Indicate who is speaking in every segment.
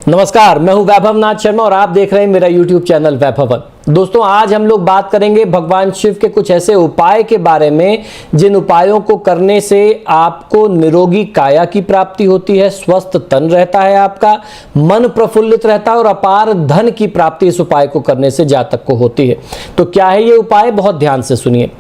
Speaker 1: नमस्कार, मैं हूं वैभव नाथ शर्मा और आप देख रहे हैं मेरा YouTube चैनल वैभवन। दोस्तों, आज हम लोग बात करेंगे भगवान शिव के कुछ ऐसे उपाय के बारे में जिन उपायों को करने से आपको निरोगी काया की प्राप्ति होती है, स्वस्थ तन रहता है, आपका मन प्रफुल्लित रहता है और अपार धन की प्राप्ति इस उपाय को करने से जातक को होती है। तो क्या है ये उपाय, बहुत ध्यान से सुनिए।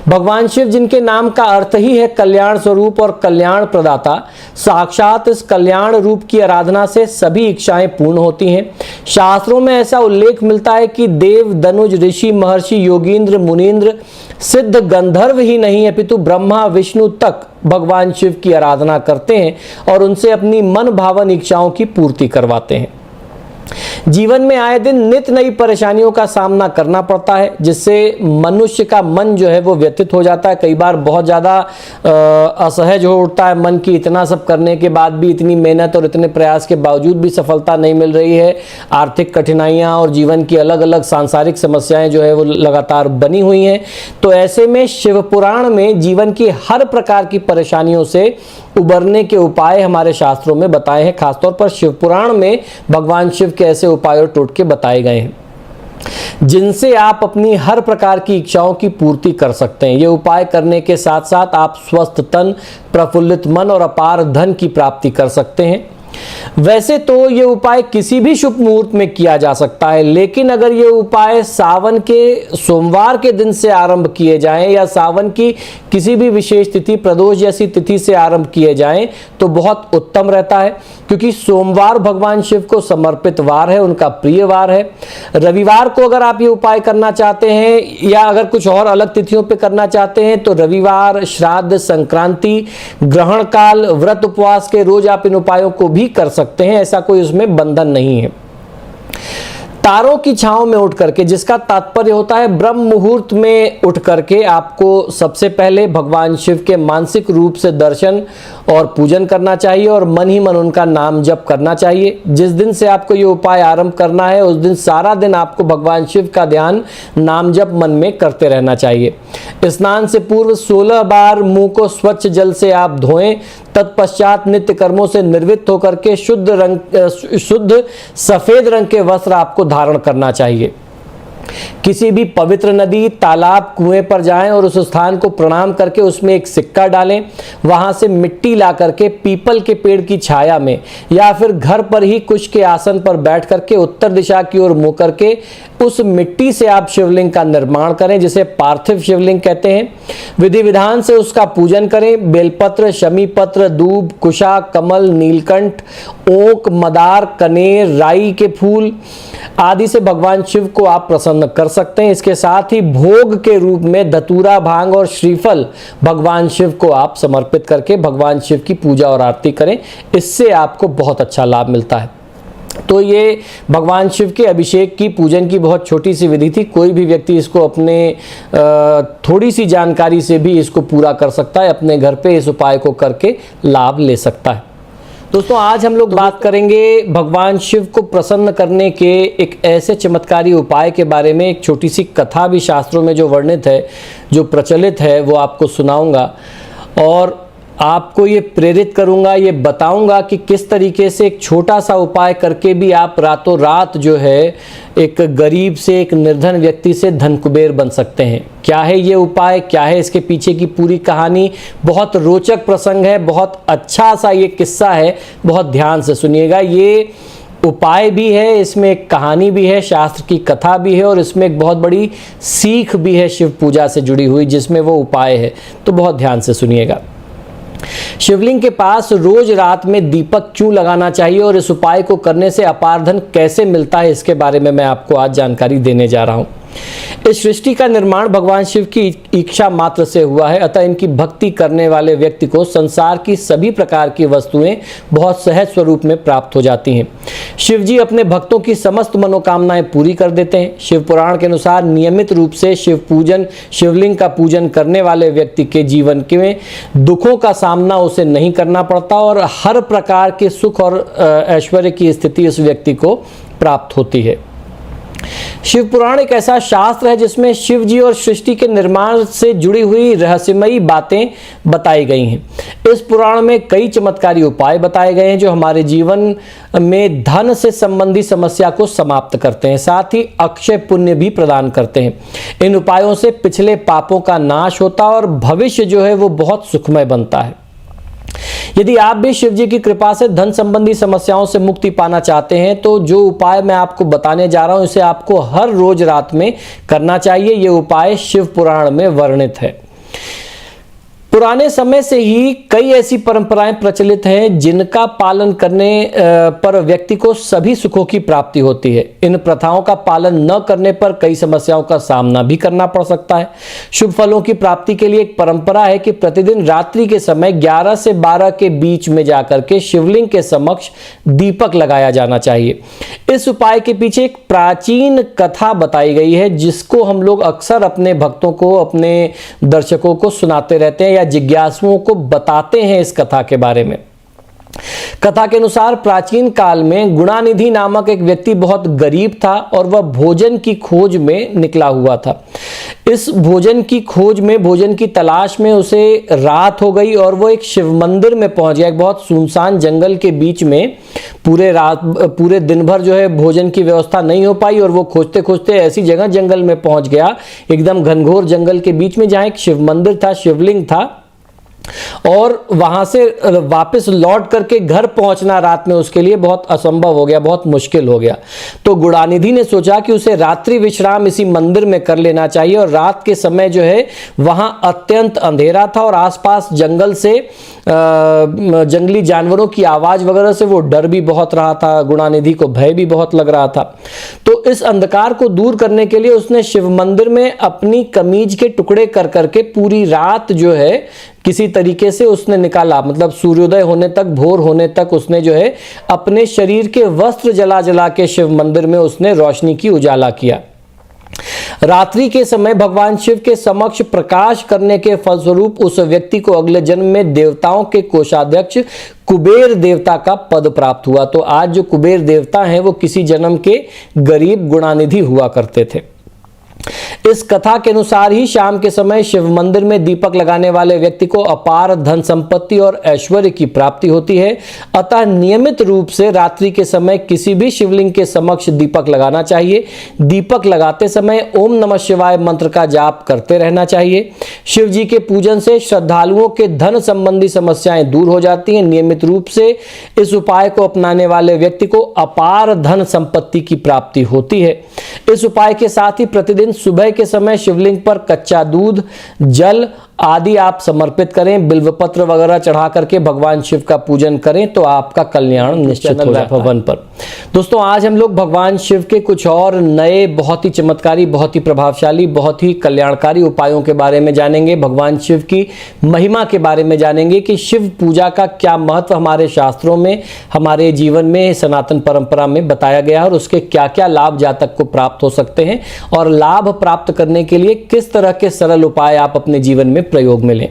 Speaker 1: भगवान शिव, जिनके नाम का अर्थ ही है कल्याण स्वरूप और कल्याण प्रदाता, साक्षात इस कल्याण रूप की आराधना से सभी इच्छाएं पूर्ण होती हैं। शास्त्रों में ऐसा उल्लेख मिलता है कि देव, धनुज, ऋषि, महर्षि, योगींद्र, मुनींद्र, सिद्ध, गंधर्व ही नहीं अपितु ब्रह्मा, विष्णु तक भगवान शिव की आराधना करते हैं और उनसे अपनी मन भावन इच्छाओं की पूर्ति करवाते हैं। जीवन में आए दिन नित नई परेशानियों का सामना करना पड़ता है, जिससे मनुष्य का मन जो है वो व्यथित हो जाता है। कई बार बहुत ज़्यादा असहज हो उठता है मन की, इतना सब करने के बाद भी, इतनी मेहनत और इतने प्रयास के बावजूद भी सफलता नहीं मिल रही है। आर्थिक कठिनाइयाँ और जीवन की अलग अलग सांसारिक समस्याएं जो है वो लगातार बनी हुई हैं। तो ऐसे में शिव पुराण में जीवन की हर प्रकार की परेशानियों से उबरने के उपाय हमारे शास्त्रों में बताए हैं। खासतौर पर शिव पुराण में भगवान शिव के ऐसे उपाय और टोटके बताए गए हैं जिनसे आप अपनी हर प्रकार की इच्छाओं की पूर्ति कर सकते हैं। ये उपाय करने के साथ साथ आप स्वस्थ तन, प्रफुल्लित मन और अपार धन की प्राप्ति कर सकते हैं। वैसे तो ये उपाय किसी भी शुभ मुहूर्त में किया जा सकता है, लेकिन अगर ये उपाय सावन के सोमवार के दिन से आरंभ किए जाएं या सावन की किसी भी विशेष तिथि, प्रदोष जैसी तिथि से आरंभ किए जाएं तो बहुत उत्तम रहता है, क्योंकि सोमवार भगवान शिव को समर्पित वार है, उनका प्रिय वार है। रविवार को अगर आप ये उपाय करना चाहते हैं या अगर कुछ और अलग तिथियों पे करना चाहते हैं तो रविवार, श्राद्ध, संक्रांति, ग्रहण काल, व्रत उपवास के रोज आप इन उपायों को भी कर सकते हैं। ऐसा कोई उसमें बंधन नहीं है। तारों की छांव में उठ करके, जिसका तात्पर्य होता है ब्रह्म मुहूर्त में उठ करके आपको सबसे पहले भगवान शिव के मानसिक रूप से दर्शन और पूजन करना चाहिए और मन ही मन उनका नाम जप करना चाहिए। जिस दिन से आपको ये उपाय आरंभ करना है उस दिन सारा दिन आपको भगवान शिव का ध्यान, नाम जप मन में करते रहना चाहिए। स्नान से पूर्व 16 बार मुंह को स्वच्छ जल से आप धोएं। तत्पश्चात नित्य कर्मों से निर्वृत्त होकर के शुद्ध सफेद रंग के वस्त्र आपको धारण करना चाहिए। किसी भी पवित्र नदी, तालाब, कुएं पर जाएं और उस स्थान को प्रणाम करके उसमें एक सिक्का डालें। वहां से मिट्टी ला करके पीपल के पेड़ की छाया में या फिर घर पर ही कुश के आसन पर बैठ करके उत्तर दिशा की ओर मुंह करके उस मिट्टी से आप शिवलिंग का निर्माण करें, जिसे पार्थिव शिवलिंग कहते हैं। विधि विधान से उसका पूजन करें। बेलपत्र, शमी पत्र, दूब, कुशा, कमल, नीलकंठ, ओक, मदार, कनेर, राई के फूल आदि से भगवान शिव को आप प्रसन्न कर सकते हैं। इसके साथ ही भोग के रूप में धतूरा, भांग और श्रीफल भगवान शिव को आप समर्पित करके भगवान शिव की पूजा और आरती करें। इससे आपको बहुत अच्छा लाभ मिलता है। तो ये भगवान शिव के अभिषेक की, पूजन की बहुत छोटी सी विधि थी। कोई भी व्यक्ति इसको अपने थोड़ी सी जानकारी से भी इसको पूरा कर सकता है, अपने घर पे इस उपाय को करके लाभ ले सकता है। दोस्तों, आज हम लोग बात करेंगे भगवान शिव को प्रसन्न करने के एक ऐसे चमत्कारी उपाय के बारे में। एक छोटी सी कथा भी शास्त्रों में जो वर्णित है, जो प्रचलित है, वो आपको सुनाऊंगा और आपको ये प्रेरित करूंगा, ये बताऊंगा कि किस तरीके से एक छोटा सा उपाय करके भी आप रातों रात जो है एक गरीब से, एक निर्धन व्यक्ति से धन कुबेर बन सकते हैं। क्या है ये उपाय, क्या है इसके पीछे की पूरी कहानी, बहुत रोचक प्रसंग है, बहुत अच्छा सा ये किस्सा है। बहुत ध्यान से सुनिएगा। ये उपाय भी है, इसमें एक कहानी भी है, शास्त्र की कथा भी है और इसमें एक बहुत बड़ी सीख भी है शिव पूजा से जुड़ी हुई, जिसमें वो उपाय है। तो बहुत ध्यान से सुनिएगा। शिवलिंग के पास रोज रात में दीपक क्यों लगाना चाहिए और इस उपाय को करने से अपार धन कैसे मिलता है, इसके बारे में मैं आपको आज जानकारी देने जा रहा हूं। इस सृष्टि का निर्माण भगवान शिव की इच्छा मात्र से हुआ है, अतः इनकी भक्ति करने वाले व्यक्ति को संसार की सभी प्रकार की वस्तुएं बहुत सहज स्वरूप में प्राप्त हो जाती हैं। शिव जी अपने भक्तों की समस्त मनोकामनाएं पूरी कर देते हैं। शिव पुराण के अनुसार नियमित रूप से शिव पूजन, शिवलिंग का पूजन करने वाले व्यक्ति के जीवन में दुखों का सामना उसे नहीं करना पड़ता और हर प्रकार के सुख और ऐश्वर्य की स्थिति उस व्यक्ति को प्राप्त होती है। शिव पुराण एक ऐसा शास्त्र है जिसमें शिव जी और सृष्टि के निर्माण से जुड़ी हुई रहस्यमयी बातें बताई गई हैं। इस पुराण में कई चमत्कारी उपाय बताए गए हैं जो हमारे जीवन में धन से संबंधी समस्या को समाप्त करते हैं, साथ ही अक्षय पुण्य भी प्रदान करते हैं। इन उपायों से पिछले पापों का नाश होता है और भविष्य जो है वो बहुत सुखमय बनता है। यदि आप भी शिव जी की कृपा से धन संबंधी समस्याओं से मुक्ति पाना चाहते हैं तो जो उपाय मैं आपको बताने जा रहा हूं इसे आपको हर रोज रात में करना चाहिए। ये उपाय शिव पुराण में वर्णित है। पुराने समय से ही कई ऐसी परंपराएं प्रचलित हैं जिनका पालन करने पर व्यक्ति को सभी सुखों की प्राप्ति होती है। इन प्रथाओं का पालन न करने पर कई समस्याओं का सामना भी करना पड़ सकता है। शुभ फलों की प्राप्ति के लिए एक परंपरा है कि प्रतिदिन रात्रि के समय 11 से 12 के बीच में जाकर के शिवलिंग के समक्ष दीपक लगाया जाना चाहिए। इस उपाय के पीछे एक प्राचीन कथा बताई गई है जिसको हम लोग अक्सर अपने भक्तों को, अपने दर्शकों को सुनाते रहते हैं या जिज्ञासुओं को बताते हैं इस कथा के बारे में। कथा के अनुसार प्राचीन काल में गुणानिधि नामक एक व्यक्ति बहुत गरीब था और वह भोजन की खोज में निकला हुआ था। इस भोजन की खोज में, भोजन की तलाश में उसे रात हो गई और वो एक शिव मंदिर में पहुंच गया। एक बहुत सुनसान जंगल के बीच में पूरे दिन भर जो है भोजन की व्यवस्था नहीं हो पाई और वो खोजते खोजते ऐसी जगह जंगल में पहुंच गया, एकदम घनघोर जंगल के बीच में, जहां एक शिव मंदिर था, शिवलिंग था, और वहां से वापस लौट करके घर पहुंचना रात में उसके लिए बहुत असंभव हो गया, बहुत मुश्किल हो गया। तो गुणानिधि ने सोचा कि उसे रात्रि विश्राम इसी मंदिर में कर लेना चाहिए। और रात के समय जो है वहां अत्यंत अंधेरा था और आसपास जंगल से जंगली जानवरों की आवाज वगैरह से वो डर भी बहुत रहा था, गुणानिधि को भय भी बहुत लग रहा था। तो इस अंधकार को दूर करने के लिए उसने शिव मंदिर में अपनी कमीज के टुकड़े कर करके पूरी रात जो है किसी तरीके से उसने निकाला, मतलब सूर्योदय होने तक, भोर होने तक उसने जो है अपने शरीर के वस्त्र जला जला के शिव मंदिर में उसने रोशनी की उजाला किया। रात्रि के समय भगवान शिव के समक्ष प्रकाश करने के फलस्वरूप उस व्यक्ति को अगले जन्म में देवताओं के कोषाध्यक्ष कुबेर देवता का पद प्राप्त हुआ। तो आज जो कुबेर देवता हैं वो किसी जन्म के गरीब गुणानिधि हुआ करते थे। इस कथा के अनुसार ही शाम के समय शिव मंदिर में दीपक लगाने वाले व्यक्ति को अपार धन संपत्ति और ऐश्वर्य की प्राप्ति होती है। अतः नियमित रूप से रात्रि के समय किसी भी शिवलिंग के समक्ष दीपक लगाना चाहिए। दीपक लगाते समय ओम नमः शिवाय मंत्र का जाप करते रहना चाहिए। शिव जी के पूजन से श्रद्धालुओं के धन संबंधी समस्याएं दूर हो जाती हैं। नियमित रूप से इस उपाय को अपनाने वाले व्यक्ति को अपार धन संपत्ति की प्राप्ति होती है। इस उपाय के साथ ही प्रतिदिन सुबह के समय शिवलिंग पर कच्चा दूध, जल आदि आप समर्पित करें, बिल्वपत्र वगैरह चढ़ा करके भगवान शिव का पूजन करें तो आपका कल्याण निश्चित हो जाता है। पर दोस्तों आज हम लोग भगवान शिव के कुछ और नए बहुत ही चमत्कारी, बहुत ही प्रभावशाली, बहुत ही कल्याणकारी उपायों के बारे में जानेंगे। भगवान शिव की महिमा के बारे में जानेंगे कि शिव पूजा का क्या महत्व हमारे शास्त्रों में, हमारे जीवन में, सनातन परंपरा में बताया गया है और उसके क्या क्या लाभ जातक को प्राप्त हो सकते हैं और लाभ प्राप्त करने के लिए किस तरह के सरल उपाय आप अपने जीवन में प्रयोग में लें।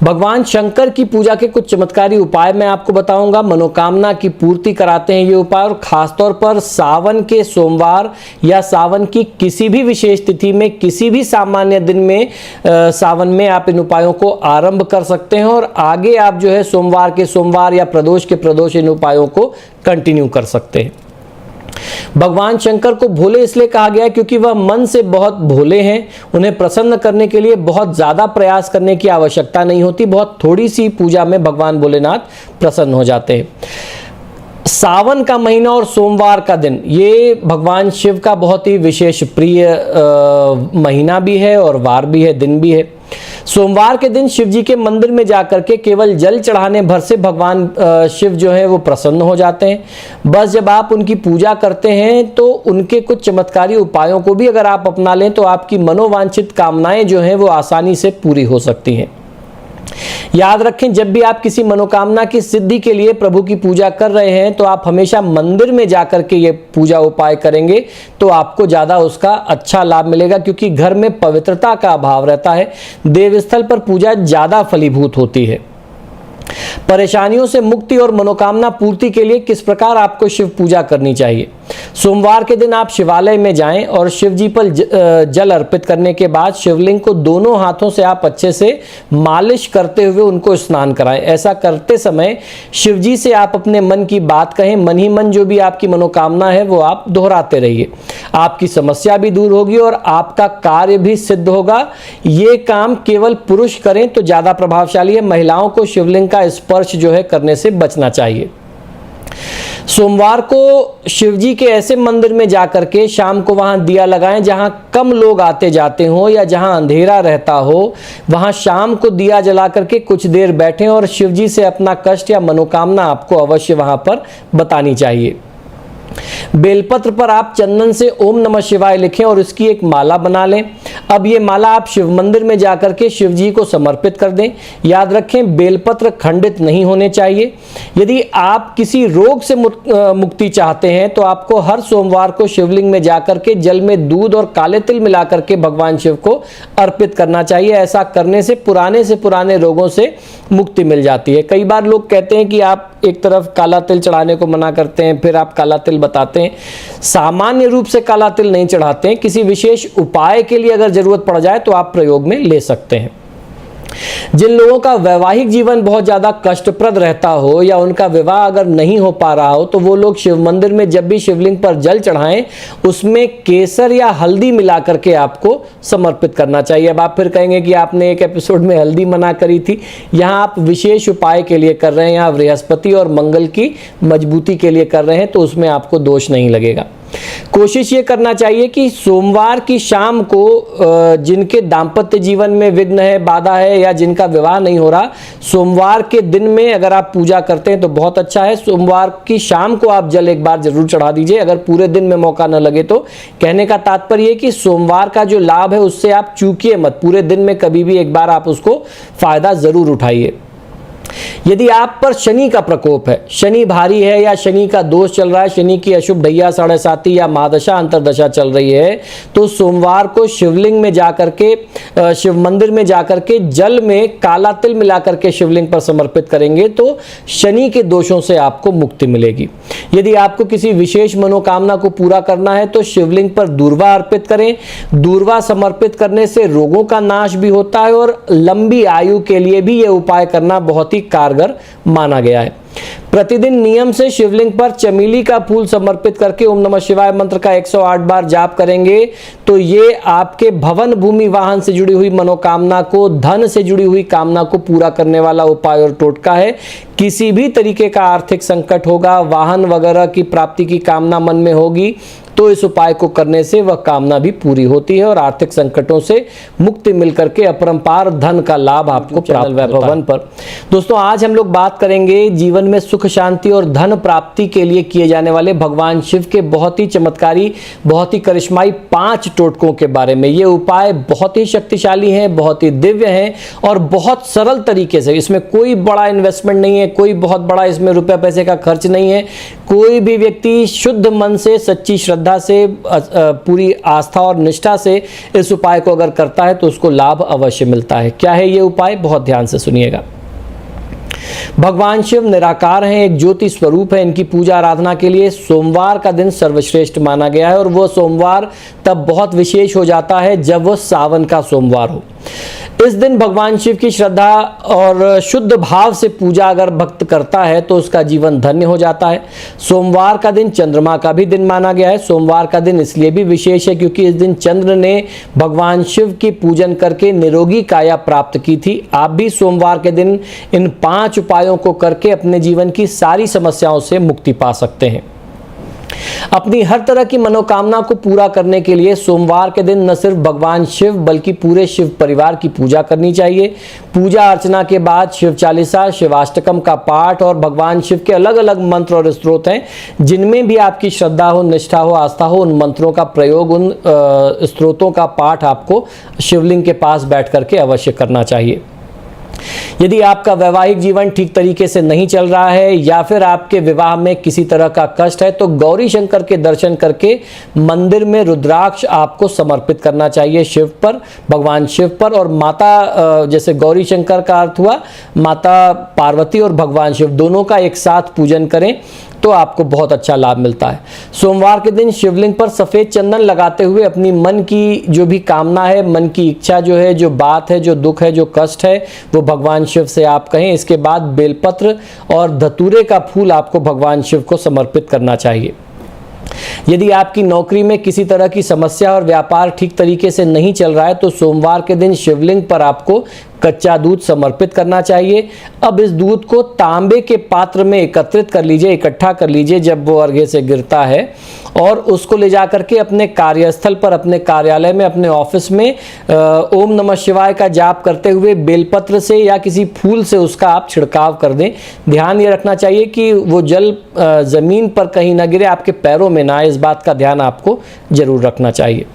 Speaker 1: भगवान शंकर की पूजा के कुछ चमत्कारी उपाय मैं आपको बताऊंगा। मनोकामना की पूर्ति कराते हैं ये उपाय और खासतौर पर सावन के सोमवार या सावन की किसी भी विशेष तिथि में, किसी भी सामान्य दिन में सावन में आप इन उपायों को आरंभ कर सकते हैं और आगे आप जो है सोमवार के सोमवार या प्रदोष के प्रदोष इन उपायों को कंटिन्यू कर सकते हैं। भगवान शंकर को भोले इसलिए कहा गया क्योंकि वह मन से बहुत भोले हैं। उन्हें प्रसन्न करने के लिए बहुत ज्यादा प्रयास करने की आवश्यकता नहीं होती। बहुत थोड़ी सी पूजा में भगवान भोलेनाथ प्रसन्न हो जाते हैं। सावन का महीना और सोमवार का दिन ये भगवान शिव का बहुत ही विशेष प्रिय महीना भी है और वार भी है, दिन भी है। सोमवार के दिन शिव जी के मंदिर में जाकर के केवल जल चढ़ाने भर से भगवान शिव जो है वो प्रसन्न हो जाते हैं। बस जब आप उनकी पूजा करते हैं तो उनके कुछ चमत्कारी उपायों को भी अगर आप अपना लें तो आपकी मनोवांछित कामनाएं जो हैं वो आसानी से पूरी हो सकती हैं। याद रखें, जब भी आप किसी मनोकामना की सिद्धि के लिए प्रभु की पूजा कर रहे हैं तो आप हमेशा मंदिर में जाकर के ये पूजा उपाय करेंगे तो आपको ज्यादा उसका अच्छा लाभ मिलेगा, क्योंकि घर में पवित्रता का अभाव रहता है। देवस्थल पर पूजा ज्यादा फलीभूत होती है। परेशानियों से मुक्ति और मनोकामना पूर्ति के लिए किस प्रकार आपको शिव पूजा करनी चाहिए। सोमवार के दिन आप शिवालय में जाएं और शिव जी पर जल अर्पित करने के बाद शिवलिंग को दोनों हाथों से आप अच्छे से मालिश करते हुए उनको स्नान कराएं। ऐसा करते समय शिव जी से आप अपने मन की बात कहें, मन ही मन जो भी आपकी मनोकामना है वो आप दोहराते रहिए। आपकी समस्या भी दूर होगी और आपका कार्य भी सिद्ध होगा। ये काम केवल पुरुष करें तो ज्यादा प्रभावशाली है, महिलाओं को शिवलिंग का स्पर्श जो है करने से बचना चाहिए। सोमवार को शिवजी के ऐसे मंदिर में जाकर के शाम को वहां दिया लगाएं जहां कम लोग आते जाते हो या जहां अंधेरा रहता हो। वहां शाम को दिया जला करके कुछ देर बैठें और शिवजी से अपना कष्ट या मनोकामना आपको अवश्य वहां पर बतानी चाहिए। बेलपत्र पर आप चंदन से ओम नमः शिवाय लिखें और इसकी एक माला बना लें। अब ये माला आप शिव मंदिर में जाकर के शिव जी को समर्पित कर दें। याद रखें, बेलपत्र खंडित नहीं होने चाहिए। यदि आप किसी रोग से मुक्ति चाहते हैं तो आपको हर सोमवार को शिवलिंग में जाकर के जल में दूध और काले तिल मिलाकर के भगवान शिव को अर्पित करना चाहिए। ऐसा करने से पुराने रोगों से मुक्ति मिल जाती है। कई बार लोग कहते हैं कि आप एक तरफ काला तिल चढ़ाने को मना करते हैं, फिर आप काला तिल बताते हैं। सामान्य रूप से काला तिल नहीं चढ़ाते हैं, किसी विशेष उपाय के लिए अगर जरूरत पड़ जाए तो आप प्रयोग में ले सकते हैं। जिन लोगों का वैवाहिक जीवन बहुत ज्यादा कष्टप्रद रहता हो या उनका विवाह अगर नहीं हो पा रहा हो तो वो लोग शिव मंदिर में जब भी शिवलिंग पर जल चढ़ाएं उसमें केसर या हल्दी मिला करके आपको समर्पित करना चाहिए। अब आप फिर कहेंगे कि आपने एक एपिसोड में हल्दी मना करी थी, यहाँ आप विशेष उपाय के लिए कर रहे हैं, यहाँ बृहस्पति और मंगल की मजबूती के लिए कर रहे हैं तो उसमें आपको दोष नहीं लगेगा। कोशिश ये करना चाहिए कि सोमवार की शाम को जिनके दाम्पत्य जीवन में विघ्न है, बाधा है या जिनका विवाह नहीं हो रहा, सोमवार के दिन में अगर आप पूजा करते हैं तो बहुत अच्छा है। सोमवार की शाम को आप जल एक बार जरूर चढ़ा दीजिए, अगर पूरे दिन में मौका न लगे तो। कहने का तात्पर्य कि सोमवार का जो लाभ है उससे आप चूकिए मत, पूरे दिन में कभी भी एक बार आप उसको फायदा जरूर उठाइए। यदि आप पर शनि का प्रकोप है, शनि भारी है या शनि का दोष चल रहा है, शनि की अशुभ ढैया 7.5 या महादशा अंतरदशा चल रही है, तो सोमवार को शिवलिंग में जाकर के शिव मंदिर में जाकर के जल में काला तिल मिलाकर के शिवलिंग पर समर्पित करेंगे तो शनि के दोषों से आपको मुक्ति मिलेगी। यदि आपको किसी विशेष मनोकामना को पूरा करना है तो शिवलिंग पर दूर्वा अर्पित करें। दूर्वा समर्पित करने से रोगों का नाश भी होता है और लंबी आयु के लिए भी यह उपाय करना बहुत ही कारगर माना गया है। प्रतिदिन नियम से शिवलिंग पर चमेली का फूल समर्पित करके ओम नमः शिवाय मंत्र का 108 बार जाप करेंगे तो ये आपके भवन भूमि वाहन से जुड़ी हुई मनोकामना को, धन से जुड़ी हुई कामना को पूरा करने वाला उपाय और टोटका है। किसी भी तरीके का आर्थिक संकट होगा, वाहन वगैरह की प्राप्ति की कामना मन में होगी तो इस उपाय को करने से वह कामना भी पूरी होती है और आर्थिक संकटों से मुक्ति मिलकर के अपरंपार धन का लाभ आपको प्राप्त वैभवन पर। दोस्तों, आज हम लोग बात करेंगे जीवन में सुख शांति और धन प्राप्ति के लिए किए जाने वाले भगवान शिव के बहुत ही चमत्कारी, बहुत ही करिश्माई 5 टोटकों के बारे में। ये उपाय बहुत ही शक्तिशाली हैं, बहुत ही दिव्य हैं और बहुत सरल तरीके से, इसमें कोई बड़ा इन्वेस्टमेंट नहीं है, कोई बहुत बड़ा इसमें रुपये पैसे का खर्च नहीं है। कोई भी व्यक्ति शुद्ध मन से, सच्ची श्रद्धा से, पूरी आस्था और निष्ठा से इस उपाय को अगर करता है तो उसको लाभ अवश्य मिलता है। क्या है ये उपाय? बहुत ध्यान से सुनिएगा। भगवान शिव निराकार हैं, एक ज्योति स्वरूप है। इनकी पूजा आराधना के लिए सोमवार का दिन सर्वश्रेष्ठ माना गया है और वो सोमवार तब बहुत विशेष हो जाता है जब वो सावन का सोमवार हो। इस दिन भगवान शिव की श्रद्धा और शुद्ध भाव से पूजा अगर भक्त करता है तो उसका जीवन धन्य हो जाता है। सोमवार का दिन चंद्रमा का भी दिन माना गया है। सोमवार का दिन इसलिए भी विशेष है क्योंकि इस दिन चंद्र ने भगवान शिव की पूजन करके निरोगी काया प्राप्त की थी। आप भी सोमवार के दिन इन 5 उपायों को करके अपने जीवन की सारी समस्याओं से मुक्ति पा सकते हैं। अपनी हर तरह की मनोकामना को पूरा करने के लिए सोमवार के दिन न सिर्फ भगवान शिव बल्कि पूरे शिव परिवार की पूजा करनी चाहिए। पूजा अर्चना के बाद शिव चालीसा, शिवाष्टकम का पाठ और भगवान शिव के अलग अलग मंत्र और स्तोत्र हैं जिनमें भी आपकी श्रद्धा हो, निष्ठा हो, आस्था हो, उन मंत्रों का प्रयोग, उन स्तोत्रों का पाठ आपको शिवलिंग के पास बैठ करके अवश्य करना चाहिए। यदि आपका वैवाहिक जीवन ठीक तरीके से नहीं चल रहा है या फिर आपके विवाह में किसी तरह का कष्ट है तो गौरी शंकर के दर्शन करके मंदिर में रुद्राक्ष आपको समर्पित करना चाहिए शिव पर, भगवान शिव पर। और माता, जैसे गौरी शंकर का अर्थ हुआ माता पार्वती और भगवान शिव दोनों का एक साथ पूजन करें। तो आपको बहुत अच्छा लाभ मिलता है। सोमवार के दिन शिवलिंग पर सफ़ेद चंदन लगाते हुए अपनी मन की जो भी कामना है, मन की इच्छा जो है, जो बात है, जो दुख है, जो कष्ट है, वो भगवान शिव से आप कहें। इसके बाद बेलपत्र और धतूरे का फूल आपको भगवान शिव को समर्पित करना चाहिए। यदि आपकी नौकरी में किसी तरह की समस्या और व्यापार ठीक तरीके से नहीं चल रहा है तो सोमवार के दिन शिवलिंग पर आपको कच्चा दूध समर्पित करना चाहिए। अब इस दूध को तांबे के पात्र में एकत्रित कर लीजिए, इकट्ठा कर लीजिए जब वो अर्घ्य से गिरता है, और उसको ले जा करके अपने कार्यस्थल पर, अपने कार्यालय में, अपने ऑफिस में ओम नमः शिवाय का जाप करते हुए बेलपत्र से या किसी फूल से उसका आप छिड़काव कर दें। ध्यान ये रखना चाहिए कि वो जल ज़मीन पर कहीं ना गिरे, आपके पैरों में ना आए, इस बात का ध्यान आपको जरूर रखना चाहिए।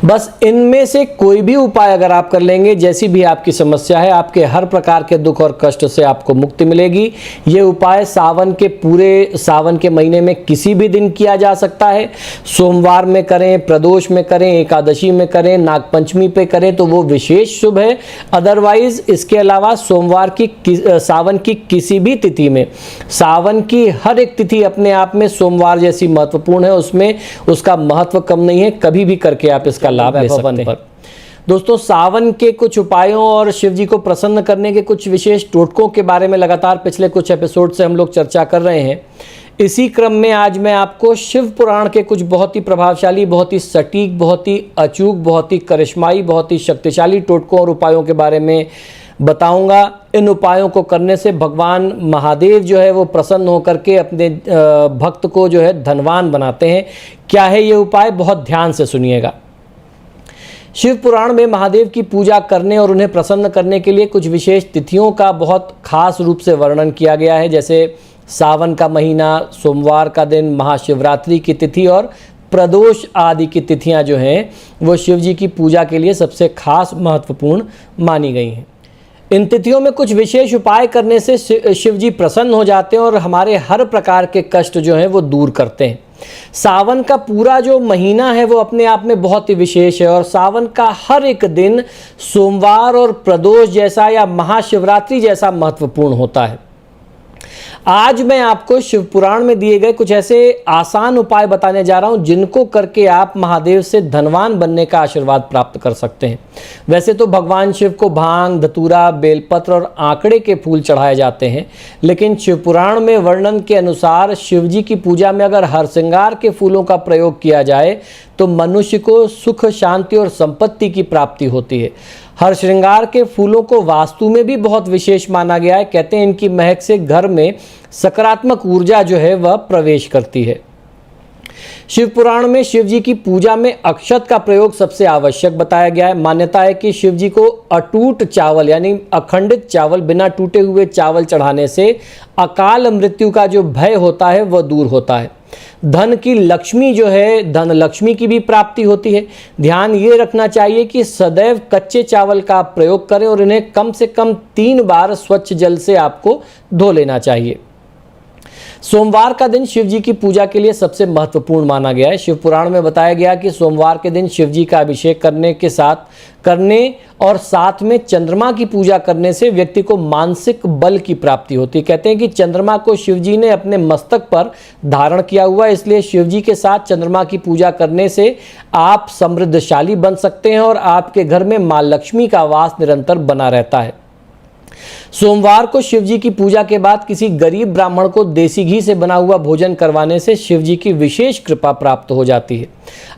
Speaker 1: बस इनमें से कोई भी उपाय अगर आप कर लेंगे, जैसी भी आपकी समस्या है, आपके हर प्रकार के दुख और कष्ट से आपको मुक्ति मिलेगी। ये उपाय पूरे सावन के महीने में किसी भी दिन किया जा सकता है। सोमवार में करें, प्रदोष में करें, एकादशी में करें, नागपंचमी पे करें तो वो विशेष शुभ है। अदरवाइज इसके अलावा सावन की किसी भी तिथि में, सावन की हर एक तिथि अपने आप में सोमवार जैसी महत्वपूर्ण है, उसमें उसका महत्व कम नहीं है। कभी भी करके आप इसका लाभ ले सकते हैं। दोस्तों, सावन के कुछ उपायों और शिव जी को प्रसन्न करने के कुछ विशेष टोटकों के बारे में लगातार पिछले कुछ एपिसोड से हम लोग चर्चा कर रहे हैं। इसी क्रम में आज मैं आपको शिव पुराण के कुछ बहुत ही प्रभावशाली, बहुत ही सटीक, बहुत ही अचूक, बहुत ही करिश्माई, बहुत ही शक्तिशाली टोटकों और उपायों के बारे में बताऊंगा। इन उपायों को करने से भगवान महादेव जो है वो प्रसन्न होकर के अपने भक्त को जो है धनवान बनाते हैं। क्या है ये उपाय, बहुत ध्यान से सुनिएगा। शिव पुराण में महादेव की पूजा करने और उन्हें प्रसन्न करने के लिए कुछ विशेष तिथियों का बहुत खास रूप से वर्णन किया गया है, जैसे सावन का महीना, सोमवार का दिन, महाशिवरात्रि की तिथि और प्रदोष आदि की तिथियां जो हैं वो शिव जी की पूजा के लिए सबसे खास महत्वपूर्ण मानी गई हैं। इन तिथियों में कुछ विशेष उपाय करने से शिव जी प्रसन्न हो जाते हैं और हमारे हर प्रकार के कष्ट जो हैं वो दूर करते हैं। सावन का पूरा जो महीना है वो अपने आप में बहुत ही विशेष है और सावन का हर एक दिन सोमवार और प्रदोष जैसा या महाशिवरात्रि जैसा महत्वपूर्ण होता है। आज मैं आपको शिव पुराण में दिए गए कुछ ऐसे आसान उपाय बताने जा रहा हूं जिनको करके आप महादेव से धनवान बनने का आशीर्वाद प्राप्त कर सकते हैं। वैसे तो भगवान शिव को भांग, धतूरा, बेलपत्र और आंकड़े के फूल चढ़ाए जाते हैं, लेकिन शिव पुराण में वर्णन के अनुसार शिव जी की पूजा में अगर हरसिंगार के फूलों का प्रयोग किया जाए तो मनुष्य को सुख, शांति और संपत्ति की प्राप्ति होती है। हर श्रृंगार के फूलों को वास्तु में भी बहुत विशेष माना गया है। कहते हैं इनकी महक से घर में सकारात्मक ऊर्जा जो है वह प्रवेश करती है। शिव पुराण में शिव जी की पूजा में अक्षत का प्रयोग सबसे आवश्यक बताया गया है। मान्यता है कि शिव जी को अटूट चावल यानी अखंडित चावल, बिना टूटे हुए चावल चढ़ाने से अकाल मृत्यु का जो भय होता है वह दूर होता है। धन की लक्ष्मी जो है, धन लक्ष्मी की भी प्राप्ति होती है। ध्यान ये रखना चाहिए कि सदैव कच्चे चावल का प्रयोग करें और इन्हें कम से कम 3 बार स्वच्छ जल से आपको धो लेना चाहिए। सोमवार का दिन शिव जी की पूजा के लिए सबसे महत्वपूर्ण माना गया है। शिव पुराण में बताया गया कि सोमवार के दिन शिव जी का अभिषेक करने और साथ में चंद्रमा की पूजा करने से व्यक्ति को मानसिक बल की प्राप्ति होती है। कहते हैं कि चंद्रमा को शिव जी ने अपने मस्तक पर धारण किया हुआ है, इसलिए शिव जी के साथ चंद्रमा की पूजा करने से आप समृद्धशाली बन सकते हैं और आपके घर में मां लक्ष्मी का वास निरंतर बना रहता है। सोमवार को शिव जी की पूजा के बाद किसी गरीब ब्राह्मण को देसी घी से बना हुआ भोजन करवाने से शिव जी की विशेष कृपा प्राप्त हो जाती है।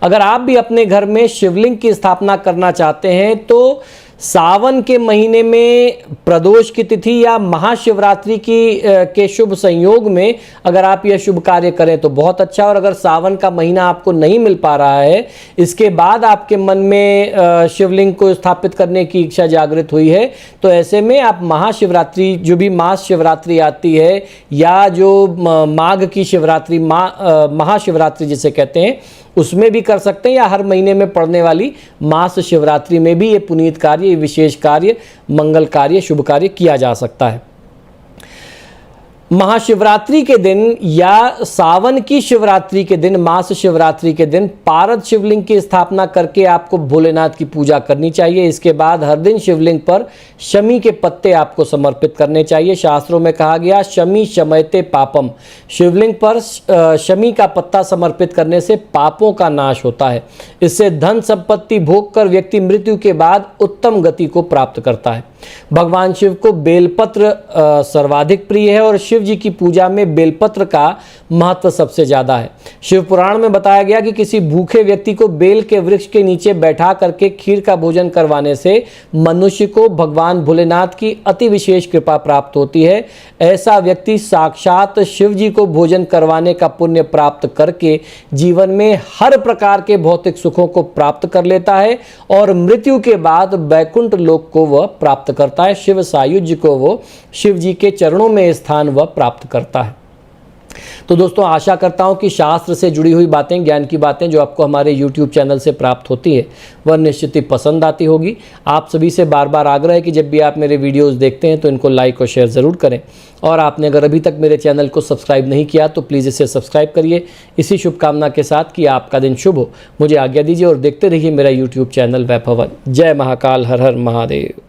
Speaker 1: अगर आप भी अपने घर में शिवलिंग की स्थापना करना चाहते हैं तो सावन के महीने में प्रदोष की तिथि या महाशिवरात्रि के शुभ संयोग में अगर आप यह शुभ कार्य करें तो बहुत अच्छा। और अगर सावन का महीना आपको नहीं मिल पा रहा है, इसके बाद आपके मन में शिवलिंग को स्थापित करने की इच्छा जागृत हुई है, तो ऐसे में आप महाशिवरात्रि, जो भी मास शिवरात्रि आती है या जो माघ की शिवरात्रि, महाशिवरात्रि जिसे कहते हैं, उसमें भी कर सकते हैं या हर महीने में पड़ने वाली मास शिवरात्रि में भी ये पुनीत कार्य, विशेष कार्य, मंगल कार्य, शुभ कार्य किया जा सकता है। महाशिवरात्रि के दिन या सावन की शिवरात्रि के दिन, मास शिवरात्रि के दिन पारद शिवलिंग की स्थापना करके आपको भोलेनाथ की पूजा करनी चाहिए। इसके बाद हर दिन शिवलिंग पर शमी के पत्ते आपको समर्पित करने चाहिए। शास्त्रों में कहा गया शमी शमयते पापम, शिवलिंग पर शमी का पत्ता समर्पित करने से पापों का नाश होता है। इससे धन संपत्ति भोग कर व्यक्ति मृत्यु के बाद उत्तम गति को प्राप्त करता है। भगवान शिव को बेलपत्र सर्वाधिक प्रिय है और शिव जी की पूजा में बेलपत्र का महत्व सबसे ज्यादा है। शिव पुराण में बताया गया कि किसी भूखे व्यक्ति को बेल के वृक्ष के नीचे बैठा करके खीर का भोजन करवाने से मनुष्य को भगवान भोलेनाथ की अति विशेष कृपा प्राप्त होती है। ऐसा व्यक्ति साक्षात शिव जी को भोजन करवाने का पुण्य प्राप्त करके जीवन में हर प्रकार के भौतिक सुखों को प्राप्त कर लेता है और मृत्यु के बाद वैकुंठ लोक को वह प्राप्त करता है। शिव सायुज्य को वो शिव जी के चरणों में स्थान वह प्राप्त करता है। तो दोस्तों, आशा करता हूं कि शास्त्र से जुड़ी हुई बातें, ज्ञान की बातें जो आपको हमारे YouTube चैनल से प्राप्त होती है वह निश्चित ही पसंद आती होगी। आप सभी से बार बार आग्रह है कि जब भी आप मेरे वीडियोस देखते हैं तो इनको लाइक और शेयर ज़रूर करें, और आपने अगर अभी तक मेरे चैनल को सब्सक्राइब नहीं किया तो प्लीज़ इसे सब्सक्राइब करिए। इसी शुभकामना के साथ कि आपका दिन शुभ हो, मुझे आज्ञा दीजिए और देखते रहिए मेरा YouTube चैनल वैभवन। जय महाकाल, हर हर महादेव।